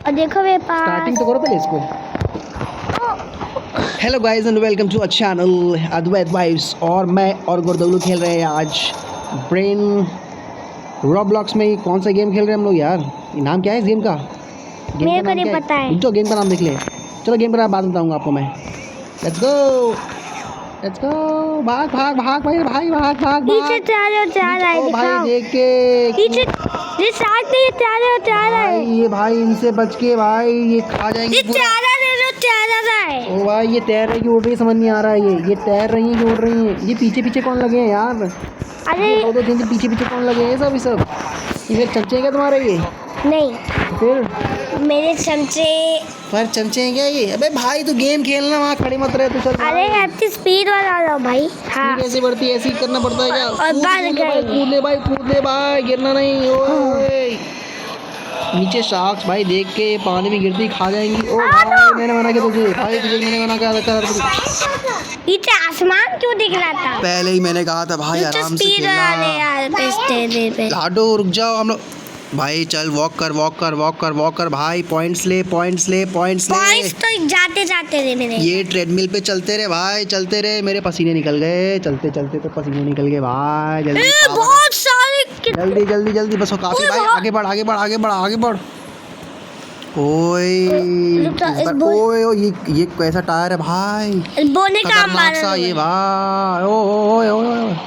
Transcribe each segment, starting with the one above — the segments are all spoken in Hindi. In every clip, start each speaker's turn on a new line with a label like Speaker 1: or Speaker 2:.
Speaker 1: और देखो मेरे पास
Speaker 2: स्टार्टिंग तो करो पहले इसको। Hello guys and welcome to a channel Advait vibes. और मैं और गुरदौलू खेल रहे हैं आज ब्रेन रॉब्लॉक्स में। कौन सा गेम खेल रहे हैं हम लोग यार? ये नाम क्या है इस गेम का?
Speaker 1: मेरे को नहीं पता है।
Speaker 2: तो गेम का नाम देख ले। चलो गेम का नाम बाद में बताऊंगा आपको मैं। लेट्स गो भाग भाग भाग भाई भाई भाग भाग
Speaker 1: पीछे चार आए
Speaker 2: ओ भाई
Speaker 1: दिखाओ।
Speaker 2: देख के
Speaker 1: पीछे ये साथ में चार आए।
Speaker 2: भाई ये भाई इनसे बच के भाई ये खा जाएंगे
Speaker 1: ये
Speaker 2: पूरा।
Speaker 1: चार आए।
Speaker 2: ओ भाई ये तैर रही है उड़ रही है समझ नहीं आ रहा है। ये तैर रही है कि उड़ रही है? ये पीछे पीछे कौन लगे हैं यार?
Speaker 1: अरे
Speaker 2: दो तीन पीछे पीछे कौन लगे हैं? सब ये मेरे चमचे हैं क्या तुम्हारे? ये
Speaker 1: नहीं
Speaker 2: फिर
Speaker 1: मेरे चमचे।
Speaker 2: पर चमचे हैं क्या ये? अबे भाई तू गेम खेलना, वहाँ खड़ी मत रहे तू। चल
Speaker 1: अरे अपनी स्पीड बढ़ा लो भाई। हाँ
Speaker 2: कैसे बढ़ती है? ऐसे ही करना पड़ता है क्या?
Speaker 1: और बढ़ गई।
Speaker 2: कूद ले भाई गिरना नहीं। ओए नीचे शार्क्स भाई देख के पानी में गिरती खा जाएंगी। ओ भाई मैंने मना किया तुझे। भाई तुझे मैंने मना किया था।
Speaker 1: पीछे आसमान क्यों दिख रहा था?
Speaker 2: पहले ही मैंने कहा था भाई आराम से
Speaker 1: स्पीड
Speaker 2: खेलना।
Speaker 1: वाले यार पे
Speaker 2: लाडो रुक जाओ हम लोग। भाई चल वॉक कर भाई। पॉइंट्स ले।
Speaker 1: पॉइंट्स तो जाते रे मेरे।
Speaker 2: ये ट्रेडमिल पे चलते रहे भाई, चलते रहे। मेरे पसीने निकल गए चलते चलते तो पसीने निकल गए भाई। जल्दी
Speaker 1: बहुत सारे
Speaker 2: जल्दी बस काफी भाई। आगे बढ़। ओए ये कैसा टायर है भाई?
Speaker 1: बोने का
Speaker 2: खतरनाक सा ये भाई। ओए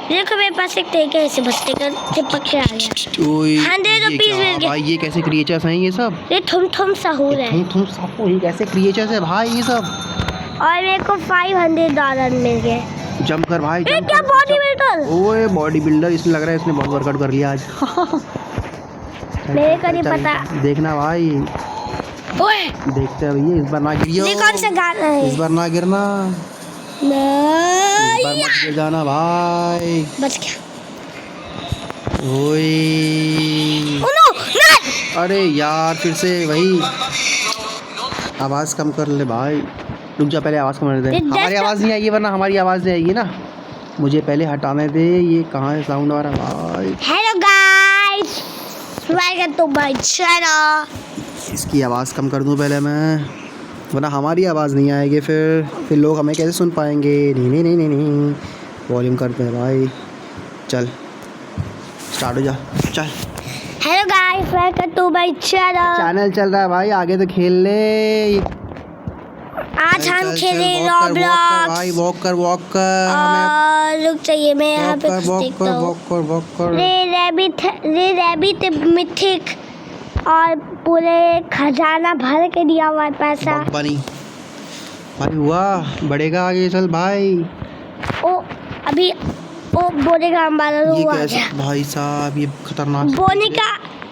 Speaker 1: देखो मेरे पास एक टेक है, ऐसे बस टेक चिपक के आ गया।
Speaker 2: ओए
Speaker 1: 100 रुपीस मिल गए
Speaker 2: भाई। ये कैसे क्रिएचर्स हैं ये सब?
Speaker 1: ये थुम सहूर है।
Speaker 2: तुम सबको ये कैसे क्रिएचर्स है भाई ये सब?
Speaker 1: और मेरे को $500 मिल गए।
Speaker 2: जंप कर भाई।
Speaker 1: ये क्या बॉडी बिल्डर?
Speaker 2: ओए बॉडी बिल्डर। इसमें लग रहा है इसने बहुत वर्कआउट कर लिया आज।
Speaker 1: मेरे को नहीं पता।
Speaker 2: देखना भाई
Speaker 1: ओए
Speaker 2: देखते हैं भैया। इस बार ना गिरियो।
Speaker 1: ये कौन सा गाना है?
Speaker 2: इस बार ना गिरना। इस बार मत गिर जाना भाई।
Speaker 1: बच गया।
Speaker 2: ओए अरे यार फिर से वही। आवाज़ कम कर ले भाई। रुक जा पहले आवाज़ कम कर दे। हमारी आवाज़ नहीं आएगी वरना हमारी आवाज़ नहीं आएगी ना। मुझे पहले हटाने दे। ये कहाँ है साउंड आ रहा भाई?
Speaker 1: Hello guys welcome to my channel.
Speaker 2: इसकी आवाज़ कम कर दूं पहले मैं, वरना हमारी आवाज़ नहीं आएगी। फिर लोग हमें कैसे सुन पाएंगे? नहीं वॉल्यूम करते हैं भाई। चल स्टार्ट हो जा। चल
Speaker 1: hello guys welcome to my channel
Speaker 2: चल रहा है भाई। आगे तो खेल ले।
Speaker 1: आज हम खेले रॉब्लॉक्स
Speaker 2: भाई। वॉक कर
Speaker 1: और रुक चाहिए मैं यहाँ पे
Speaker 2: वॉक कर।
Speaker 1: रे रैबिट मिथिक और पूरे खजाना भर के दिया हुआ है पैसा।
Speaker 2: बनी भाई हुआ बढ़ेगा आगे। चल भाई।
Speaker 1: ओ अभी बोने का अंबाला हुआ
Speaker 2: कैसे भाई साहब? ये खतरनाक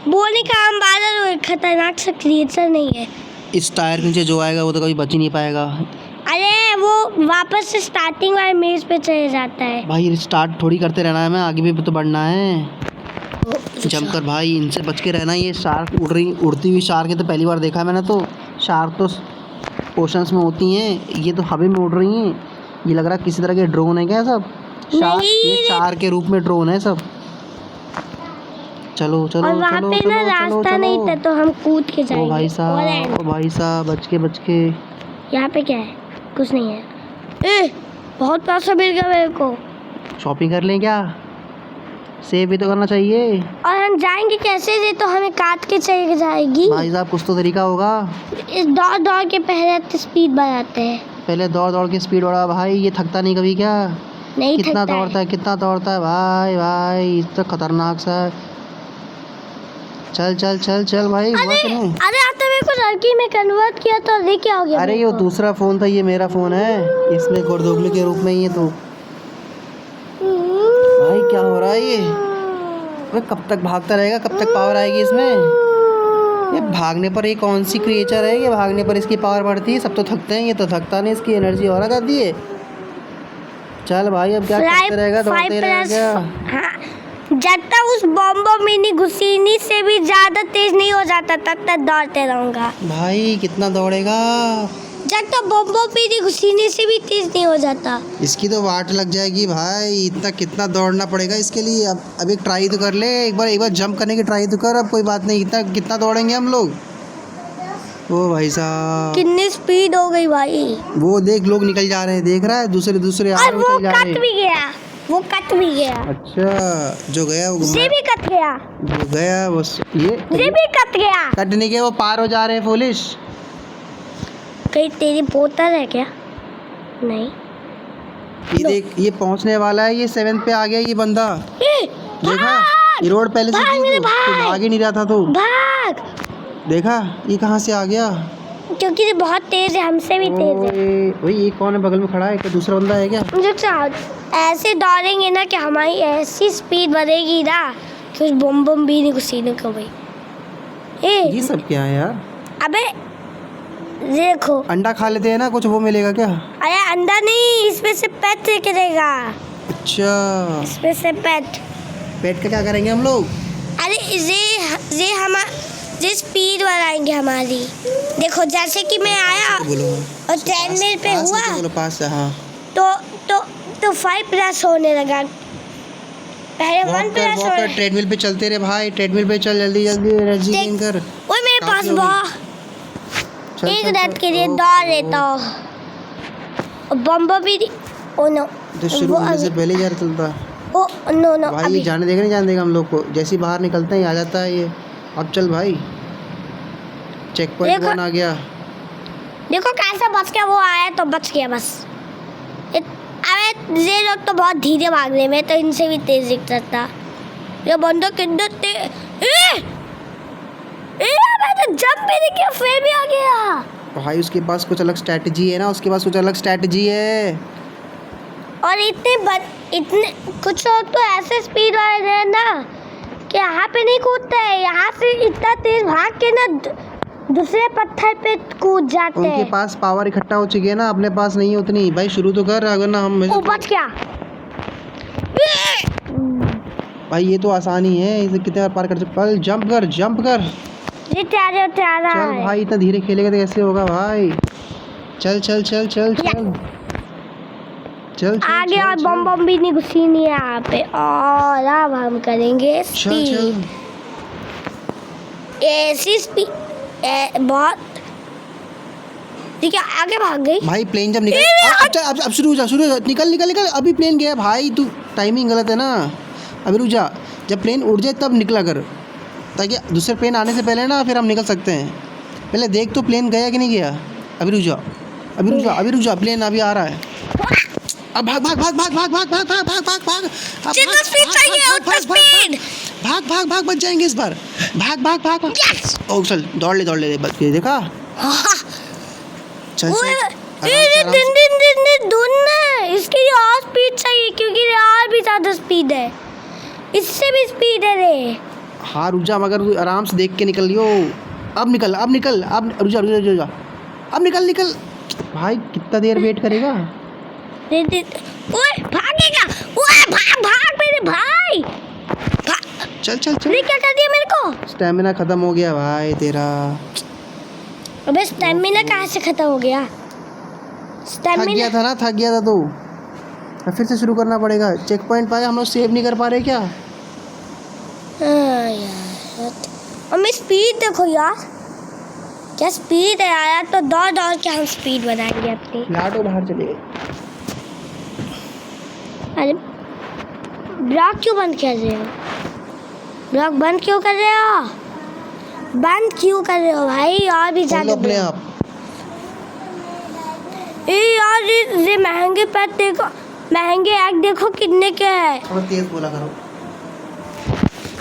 Speaker 1: बोने का अंबाला खतरनाक सा क्रिएचर नहीं है।
Speaker 2: इस टायर के नीचे जो आएगा वो तो कभी बच ही नहीं पाएगा।
Speaker 1: अरे वो वापस से स्टार्टिंग वाले मेज पे चले जाता है
Speaker 2: भाई। स्टार्ट थोड़ी करते रहना है, मैं आगे भी तो बढ़ना है। जंप कर भाई। इनसे बच के रहना। ये शार्क उड़ती हुई शार्क है तो पहली बार देखा है मैंने तो। शार्क तो ओशंस में होती हैं, ये तो हवा में उड़ रही हैं। ये लग रहा है किसी तरह के ड्रोन है क्या सब? ये शार्क के रूप में ड्रोन है सब। चलो
Speaker 1: और वहाँ पे ना रास्ता नहीं था तो हम कूद के जाएंगे।
Speaker 2: ओ भाई साहब बच के।
Speaker 1: यहाँ पे क्या है? कुछ नहीं है। बहुत पैसा मिल गया मेरे को।
Speaker 2: शॉपिंग कर लें क्या? सेव भी तो करना चाहिए।
Speaker 1: और हम जाएंगे कैसे? से तो हमें काट के चली जाएगी।
Speaker 2: भाई साहब कुछ तो तरीका होगा।
Speaker 1: इस दौड़ के पहले स्पीड बढ़ाते हैं।
Speaker 2: पहले दौड़ के स्पीड बढ़ा भाई। ये थकता नहीं कभी क्या?
Speaker 1: नहीं
Speaker 2: कितना
Speaker 1: थकता है।
Speaker 2: कितना दौड़ता है भाई इतना खतरनाक सा। चल भाई।
Speaker 1: अरे आपने मेरे को लड़की में कन्वर्ट किया तो ये क्या हो गया?
Speaker 2: अरे ये दूसरा फ़ोन था, ये मेरा फ़ोन है। इसमें गुरदौलू के रूप में ही है तो। भाई क्या हो रहा है ये? कब तक भागता रहेगा? कब तक पावर आएगी इसमें? ये भागने पर ये कौन सी क्रिएचर है? ये भागने पर इसकी पावर बढ़ती है। सब तो थकते हैं, ये तो थकता नहीं। इसकी एनर्जी और आ जाती है। चल भाई अब क्या करते रहेगा? दौड़ते रहेगा।
Speaker 1: जब तक उस बॉम्बो मिनी घुसीनी से भी ज्यादा तेज नहीं हो जाता तब तक दौड़ते रहूंगा।
Speaker 2: भाई कितना दौड़ेगा?
Speaker 1: जब तक बॉम्बो मिनी घुसीनी से भी तेज नहीं हो जाता।
Speaker 2: इसकी तो वाट लग जाएगी भाई। इतना कितना दौड़ना पड़ेगा इसके लिए? अब एक ट्राई तो कर ले। एक बार जंप करने की ट्राई तो कर। अब कोई बात नहीं, कितना दौड़ेंगे हम लोग? ओ भाई साहब,
Speaker 1: कितनी स्पीड हो गई भाई।
Speaker 2: वो देख लोग निकल जा रहे हैं, देख रहा है, दूसरे दूसरे
Speaker 1: और
Speaker 2: आगे
Speaker 1: वो
Speaker 2: निकल जा रहे
Speaker 1: कट
Speaker 2: हैं।
Speaker 1: भी गया, वो कट भी गया,
Speaker 2: अच्छा, जो गया वो
Speaker 1: ये भी कट गया,
Speaker 2: जो गया वो
Speaker 1: ये भी कट गया।
Speaker 2: कटने के वो पार हो जा रहे हैं पुलिस।
Speaker 1: कहीं तेरी बोतल है क्या? नहीं।
Speaker 2: ये देख, ये पहुंचने वाला है, ये 7 पे आ गया ये बंदा। देखा, ये रोड पहले से
Speaker 1: भाग
Speaker 2: थी,
Speaker 1: मेरे
Speaker 2: तो
Speaker 1: भाई।
Speaker 2: भाग ही नहीं रहा था तो
Speaker 1: भाग,
Speaker 2: देखा ये कहाँ से आ गया।
Speaker 1: क्योंकि ये बहुत तेज है, हमसे भी तेज है।
Speaker 2: ओए, ओए ये कौन है बगल में खड़ा है, क्या दूसरा बंदा है क्या?
Speaker 1: मुझे ऐसे दौड़ेंगे ना कि हमारी ऐसी स्पीड बढ़ेगी ना कि उस बम बम भी नहीं घुसीने को भाई।
Speaker 2: ये सब क्या है यार?
Speaker 1: अबे देखो,
Speaker 2: अंडा खा लेते हैं ना, कुछ वो मिलेगा क्या?
Speaker 1: अरे अंडा नहीं, इसमें से पेट निकलेगा,
Speaker 2: अच्छा,
Speaker 1: इसमें से पेट।
Speaker 2: पेट का क्या करेंगे हम लोग?
Speaker 1: अरे ये स्पीड बढ़ाएंगे हमारी। देखो जैसे कि मैं आया
Speaker 2: बोलो
Speaker 1: और ट्रेडमिल पे
Speaker 2: पास
Speaker 1: हुआ
Speaker 2: से बोलो, पास से, हाँ।
Speaker 1: तो 5+ होने लगा, पहले 1+
Speaker 2: वॉक कर, ट्रेडमिल पे चलते रहे भाई, ट्रेडमिल पे चल, जल्दी जल्दी एनर्जी गेन कर।
Speaker 1: ओए मेरे पास
Speaker 2: काफी हो
Speaker 1: बहुत
Speaker 2: चल,
Speaker 1: एक
Speaker 2: चल,
Speaker 1: मिनट
Speaker 2: चल।
Speaker 1: के लिए
Speaker 2: ओ,
Speaker 1: दौड़
Speaker 2: ओ,
Speaker 1: लेता हूँ। और बम्बो भी ओ नो,
Speaker 2: तो शुरू होने से पहले यार चलता
Speaker 1: ओ नो नो
Speaker 2: भाई, ये जाने देगा नहीं जाने देगा हम लोग को। जैसे ही बाहर निकलते हैं ये आ जाता है ये। अब चल भाई, चेक पॉइंट 1 आ गया।
Speaker 1: देखो कैसे बच गया, वो आया तो बच गया बस। अबे ये लोग तो बहुत धीरे भाग रहे हैं, मैं तो इनसे भी तेज दिख सकता। ये बंदो कितना तेज, मैं तो जंप भी नहीं किया फिर भी आ गया।
Speaker 2: भाई उसके पास कुछ अलग स्ट्रैटेजी है ना, उसके पास कुछ अलग स्ट्रैटेजी है।
Speaker 1: और इतने कुछ लोग तो ऐसे स्पीड वाले हैं ना कि यहाँ पे नहीं कूदते हैं, यहाँ से इतना तेज भाग के ना दूसरे पत्थर पे कूद जाते
Speaker 2: उनके
Speaker 1: हैं।
Speaker 2: पास पावर इकट्ठा हो चुकी है ना, अपने पास नहीं है उतनी। भाई शुरू तो कर, अगर ना हम
Speaker 1: ओ बच गया।
Speaker 2: भाई ये तो आसान ही है, इसे कितने बार पार कर चुका। पल जंप कर, जंप कर।
Speaker 1: ये प्यारा प्यारा
Speaker 2: चल
Speaker 1: है।
Speaker 2: भाई, इतना धीरे खेलेगा तो कैसे होगा भाई। चल चल चल चल चल चल
Speaker 1: आगे और बम बम भी नहीं घुसी नहीं है यहाँ पे। और अब हम करेंगे
Speaker 2: चल
Speaker 1: स्पीड, ऐसी स्पीड बहुत। ठीक है आगे भाग गई
Speaker 2: भाई। प्लेन जब निकल, अब शुरू हो जा, शुरू हो जा, निकल निकल निकल। अभी प्लेन गया भाई, तू टाइमिंग गलत है ना। अभी रुक जा, जब प्लेन उड़ जाए तब निकला कर, ताकि दूसरे प्लेन आने से पहले ना फिर हम निकल सकते हैं। पहले देख तो प्लेन गया कि नहीं गया। अभी रुक जा, अभी रुक जा, अभी रुक जा, प्लेन अभी आ रहा है। अब भाग भाग भाग भाग भाग भाग भाग भाग भाग भाग भाग।
Speaker 1: जितना स्पीड चाहिए उतना स्पीड।
Speaker 2: भाग भाग भाग, बच जाएंगे इस बार। भाग भाग भाग भाग। ओ चल, दौड़ ले, बच गए। देखा, चल
Speaker 1: इसकी और स्पीड चाहिए क्योंकि ये और भी ज्यादा स्पीड है, इससे भी स्पीड है रे।
Speaker 2: हाँ रुक जा, मगर आराम से देख के निकल लियो। अब निकल, अब निकल, अब रुक जा, रुक जा, अब निकल निकल। भाई कितना देर वेट करेगा।
Speaker 1: ओए भागेगा, ओए भाग भाग मेरे भाई,
Speaker 2: चल चल चल।
Speaker 1: क्या कर दिया मेरे को।
Speaker 2: स्टेमिना खत्म हो गया भाई तेरा।
Speaker 1: अबे स्टेमिना कहाँ से खत्म हो गया।
Speaker 2: थक गया था ना, थक गया था तो फिर से शुरू करना पड़ेगा। चेक पॉइंट पाया, हम लोग सेव नहीं कर पा रहे क्या।
Speaker 1: यार और मैं स्पीड देखो यार, क्या स्पीड है यार। तो दौड़ दौड़ के हम स्पीड बनाएंगे अपनी।
Speaker 2: लाटो बाहर चले गए।
Speaker 1: अरे ब्लॉक क्यों बंद कर रहे हो, ब्लॉक बंद क्यों कर रहे हो, बंद क्यों कर रहे हो भाई। और भी ज्यादा
Speaker 2: अपने आप।
Speaker 1: यार ये महंगे पेट देखो, महंगे एग देखो कितने के हैं।
Speaker 2: थोड़ा तेज बोला करो।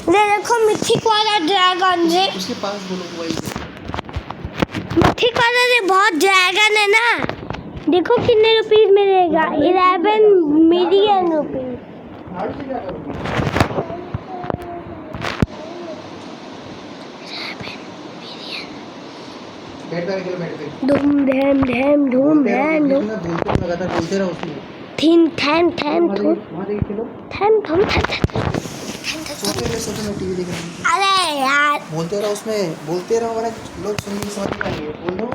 Speaker 1: ये देखो मिथिक वाला ड्रैगन है,
Speaker 2: उसके पास बोलो वही।
Speaker 1: मिथिक वाला ये बहुत ड्रैगन है ना। देखो कितने रुपीस मिलेगा, 11 मिलियन रुपीस। धूम धैम धैम धूम धैम धूम
Speaker 2: बोलते रहो उसमें।
Speaker 1: थीम थैम थैम थूम थैम थूम
Speaker 2: सोते में टीवी देख रहे हैं।
Speaker 1: अरे यार
Speaker 2: बोलते रहो उसमें, बोलते रहो, वरना लोग सुनने समझ नहीं पाएंगे। बोल दो।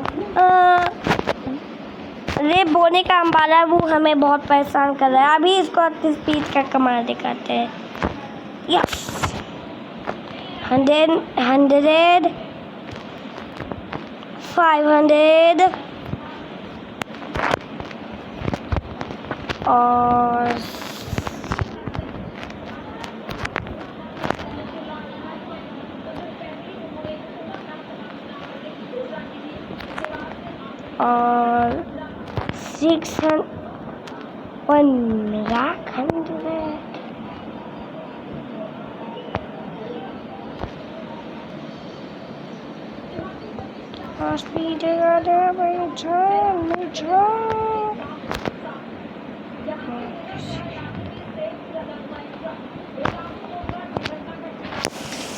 Speaker 1: रे बोने का अंबाला वो हमें बहुत परेशान कर रहा है। अभी इसको 38 स्पीड का कमाल दिखाते हैं। यस 100 500 और और 600 1 lakh 100 speed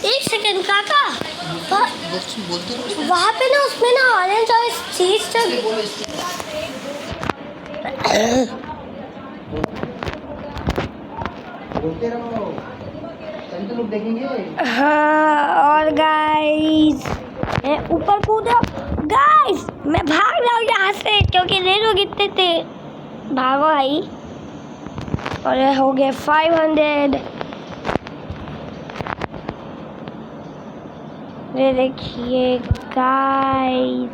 Speaker 1: एक सेकंड काका वहाँ पे ना उसमें ना ऑरेंज और चीज
Speaker 2: बोलते रहो, तभी तो लोग देखेंगे।
Speaker 1: हाँ और गाइस मैं ऊपर कूदा गाइस, मैं भाग रहा हूँ यहाँ से क्योंकि ये लोग इतने थे। भागो भाई। और ये हो गए 500। ये देखिए गाइस,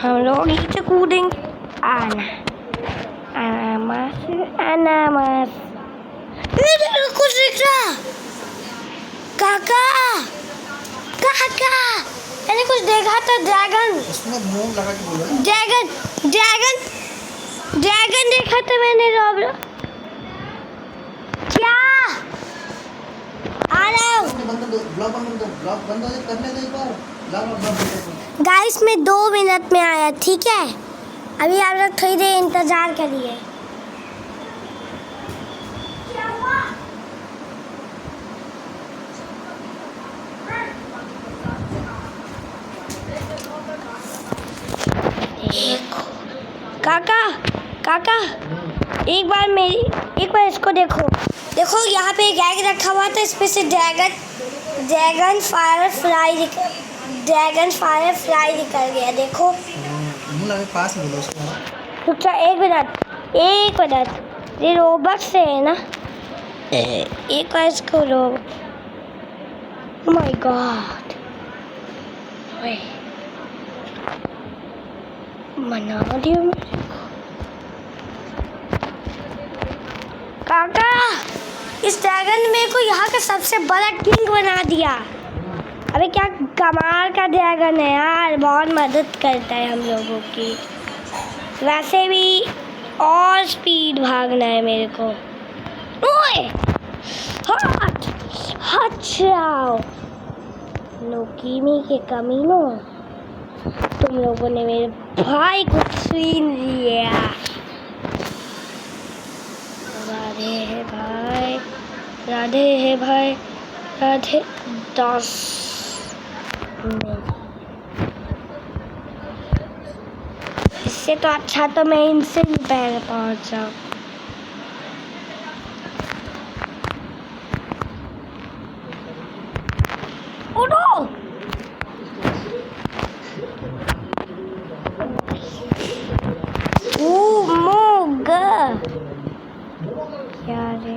Speaker 1: हम लोग नीचे कूदेंगे। अनामस अनामस कुछ दिख रहा। काका काका मैंने कुछ देखा था। ड्रैगन
Speaker 2: उसमें मुंह लगा के बोलो ना।
Speaker 1: ड्रैगन ड्रैगन ड्रैगन देखा था मैंने। रॉब क्या आ रहा हूँ
Speaker 2: ब्लॉग बंद हो जाए, करने दो एक बार। ब्लॉग
Speaker 1: गाइस मैं 2 मिनट में आया, ठीक है? अभी आप लोग थोड़ी देर इंतजार करिए। काका काका एक बार इसको देखो। देखो यहाँ पे एक एग रखा हुआ था, इसमें से ड्रैगन फायर फ्लाई निकल गया। देखो
Speaker 2: मुंह लगे पास बोलो उसको।
Speaker 1: रुक जा, एक मिनट ये रोबोट से है ना। एक बार इसको लो। माय गॉड मना दिया मेरे को। काका इस ड्रैगन ने मेरे को यहाँ का सबसे बड़ा किंग बना दिया। अबे क्या कमाल का ड्रैगन है यार, बहुत मदद करता है हम लोगों की। वैसे भी और स्पीड भागना है मेरे को। ओए हट जाओ लोकीमी के कमीनों, तुम लोगों ने मेरे भाई को छीन लिया। राधे है भाई, राधे है भाई, राधे 10 इससे तो अच्छा तो मैं इनसे भी पहले पहुंच जाऊं। उठो क्या रे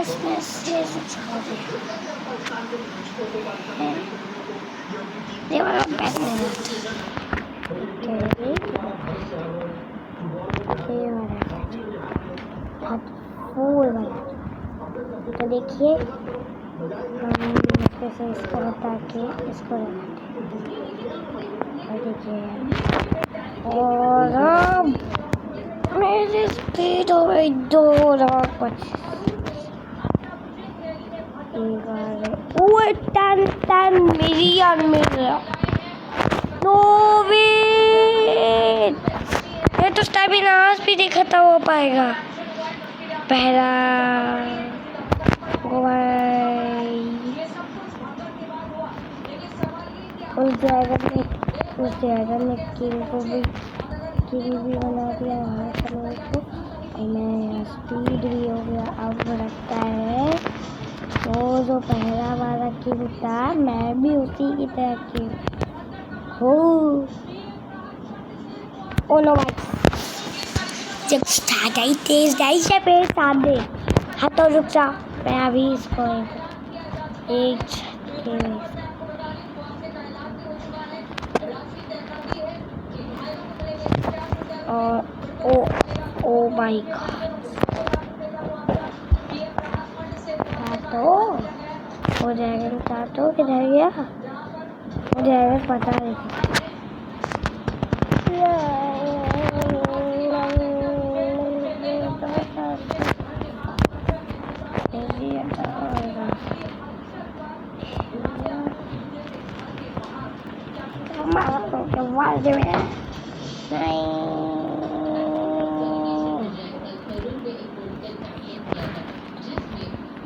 Speaker 1: इसमें से ये वाला बैग नहीं फूल वाला। तो देखिए हम इसमें से इसको हटा के इसको लगाते हैं। और देखिए और मेरी स्पीड हो गई 225। 10 मिलियन मिला। नो वेट, ये तो स्टैमिना भी नहीं खत्म हो पाएगा। पहला उस ड्रैगन ने किंग भी बना दिया। मैं स्पीड भी हो गया। अब लगता है वो जो पहला वाला किंग था, मैं भी उसी की तरह किंग हूँ। ओ नो भाई, जब स्टार्ट आई तेज गाइस है पेड़ सामने। हाँ तो रुक जा, मैं अभी इसको एक झटके में और ओ माय गॉड, तो हो जाएगा। तो किधर गया? हो जाएगा, पता नहीं।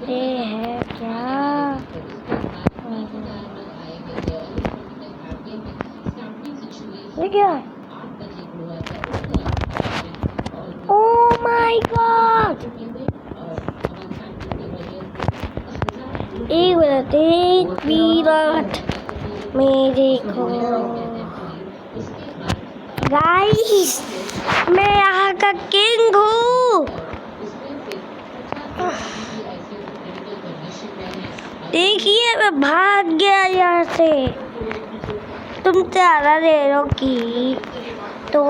Speaker 1: ये है क्या? ये क्या है? ओह माय गॉड, एक मिनट मेरे को गाइस, मैं यहाँ का किंग हूँ। देखिए मैं भाग गया यहाँ से। तुम चारा ले लो की तो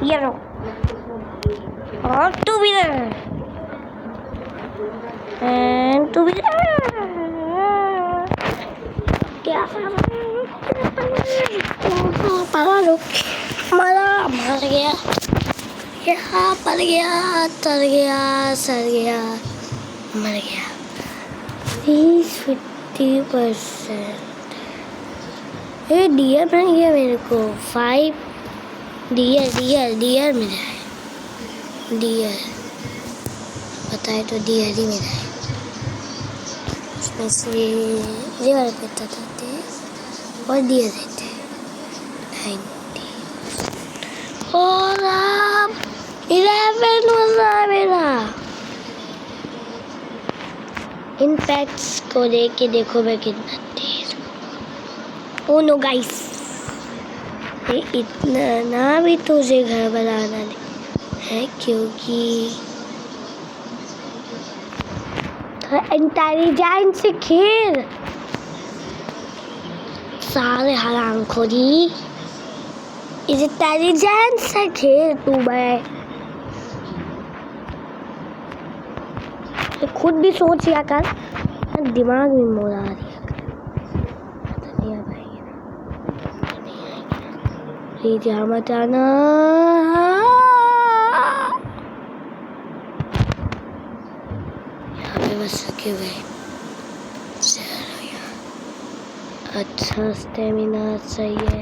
Speaker 1: ये लो, और तू भी तू भी क्या मर गया, यहाँ पर गया, तर गया, सर गया, मर गया। 50%। ये डियर मिल गया मेरे को। 5 डियर मिला है। डियर बताए तो डियर ही मिला है। उसमें से ये वाला देता था और डियर देते 90 और अब 11 वाला मेरा। इन फैक्ट्स को देख के देखो मैं कितना तेज हूँ। ओह नो गाइस, इतना ना भी तुझे घर बनाना नहीं है, क्योंकि इंटेलिजेंस से खेल। सारे हरामखोरी, इस इंटेलिजेंस से खेल तू। मैं खुद भी सोच लिया कर, दिमाग में मोड़ा दिया कर। प्लीज यहाँ मत आना। यहाँ पे बस रुके हुए। अच्छा स्टेमिना सही है।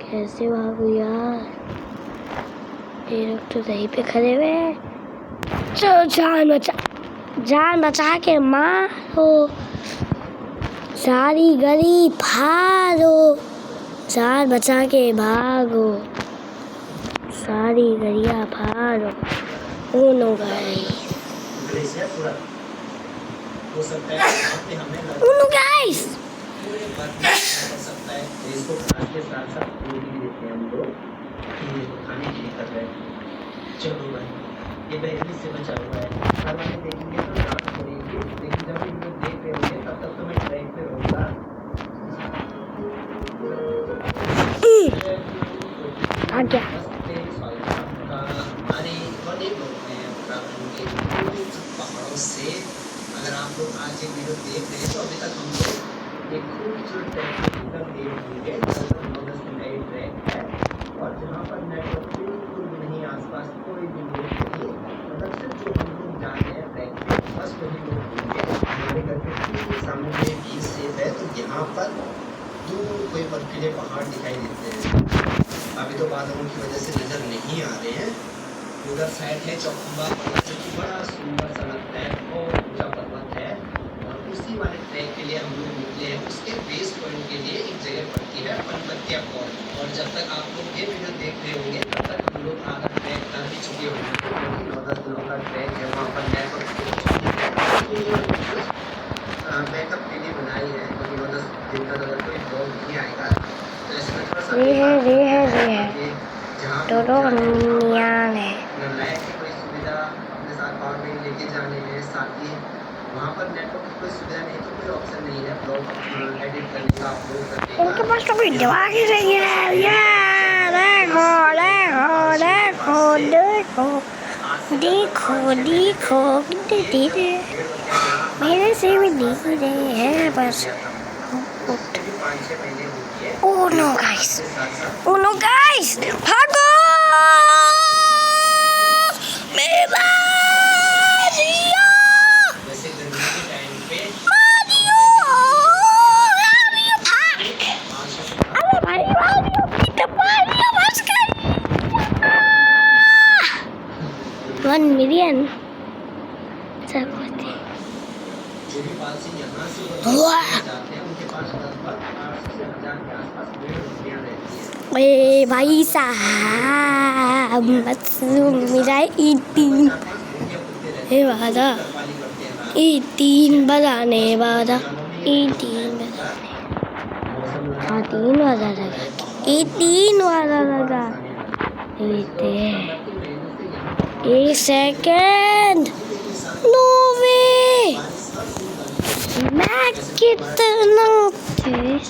Speaker 1: कैसे भागू यार, ये लोग तो सही पे खड़े हुए। चलो जान बचा के मारो, सारी गली फाड़ो, जान बचा के भागो, सारी गलियां फाड़ो। Oh no guys, oh no guys,
Speaker 2: चलो भाई, ये पहले से बचा हुआ है। हर वाले देखेंगे तो रात पड़ेगी, लेकिन जब इनको देख रहे होंगे तब तक तो मैं ट्रैक पे रहूँगा।
Speaker 1: आ गया।
Speaker 2: पहाड़ों से अगर आप लोग आज ये वीडियो देख रहे हैं तो अभी तक हम लोग एक खूबसूरत ट्रैक में होंगे। 9-10 मिनट का ट्रैक है और जहाँ पर नेटवर्क बिल्कुल भी नहीं, आसपास कोई भी लोग नहीं, मतलब सिर्फ जो हम लोग जा रहे हैं ट्रैक पे बस वही लोग होंगे। हमारे घर के ठीक सामने में बीच सेफ है, तो यहाँ पर दूर कोई बर्फीले पहाड़ दिखाई देते हैं। अभी तो बादलों की वजह से नजर नहीं आ रहे हैं। उधर साइड है चौखंबा पर्वत, जो कि बड़ा सुंदर सा लगता है, बहुत ऊंचा पर्वत है और उसी वाले ट्रैक के लिए हम लोग निकले हैं। उसके बेस पॉइंट के लिए एक जगह पड़ती है पनपतिया फॉल, और जब तक आप लोग ये वीडियो देख रहे होंगे तब तक हम लोग आधा
Speaker 1: रे है दोनों नियान है। उनके पास तो कोई दिमाग ही नहीं है। ये देखो धीरे मेरे से भी धीरे है बस। Oh no guys भागो मेरा $1 million सब होते। भाई साहब मेरा 18 बजाने वाला 18 वाला लगा 1 सेकेंड नो वे मैं कितना तेज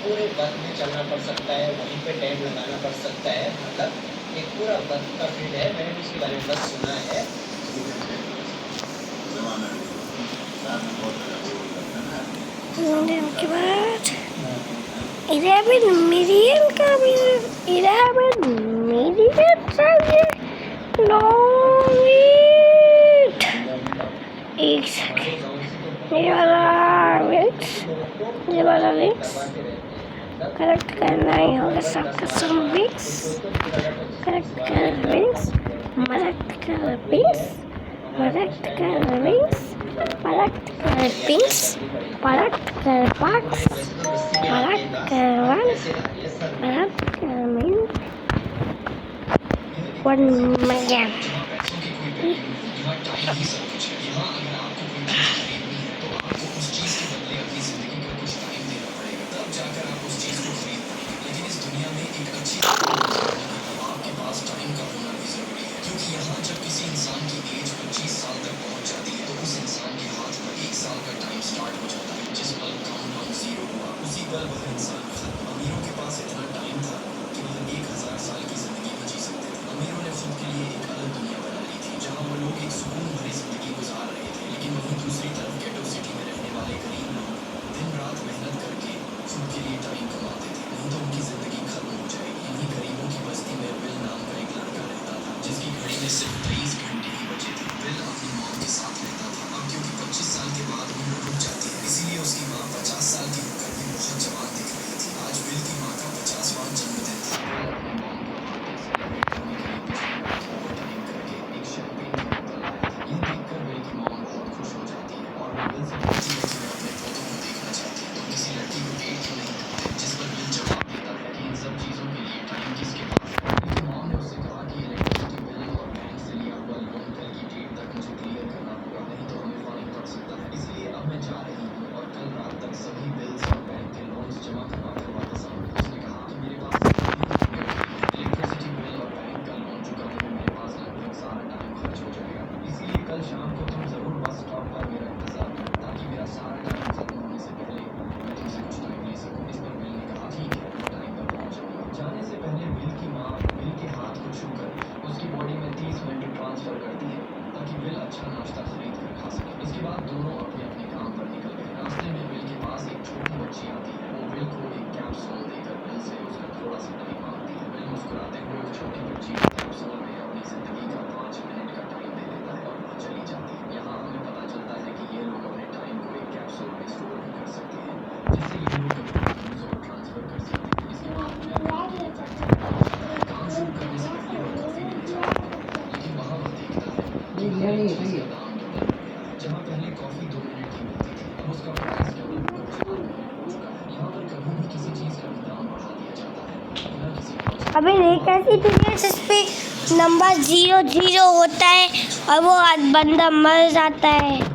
Speaker 2: पूरे वक्त में चलना पड़ सकता है, वहीं पे टाइम लगाना पड़ सकता है। मतलब एक पूरा वक्त का फील्ड है। मैंने भी इसके बारे में बस सुना है।
Speaker 1: के बाद 11 मिलियन का भी 11 मिलियन चाहिए। एक सेकेंड ये वाला लिंक्स करेक्ट करना ही होगा सबका सब लिंक्स करेक्ट कर लिंक्स करेक्ट कर लिंक्स करेक्ट कर लिंक्स करेक्ट कर पिंक्स करेक्ट कर पार्ट्स करेक्ट कर वन करेक्ट कर मिन 1 मिलियन। अबे ये कैसी रिलेशनशिप पे नंबर 00 होता है और वो बंदा मर जाता है।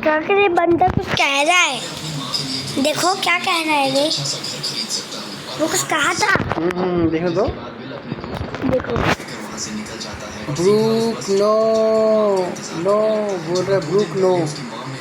Speaker 1: क्या करे, बंदा कुछ कह रहा है। देखो क्या कह रहा है रे, वो कुछ कहा था।
Speaker 2: देखो तो,
Speaker 1: देखो
Speaker 2: ब्रूक नो नो बोल रहा है, ब्रूक नो।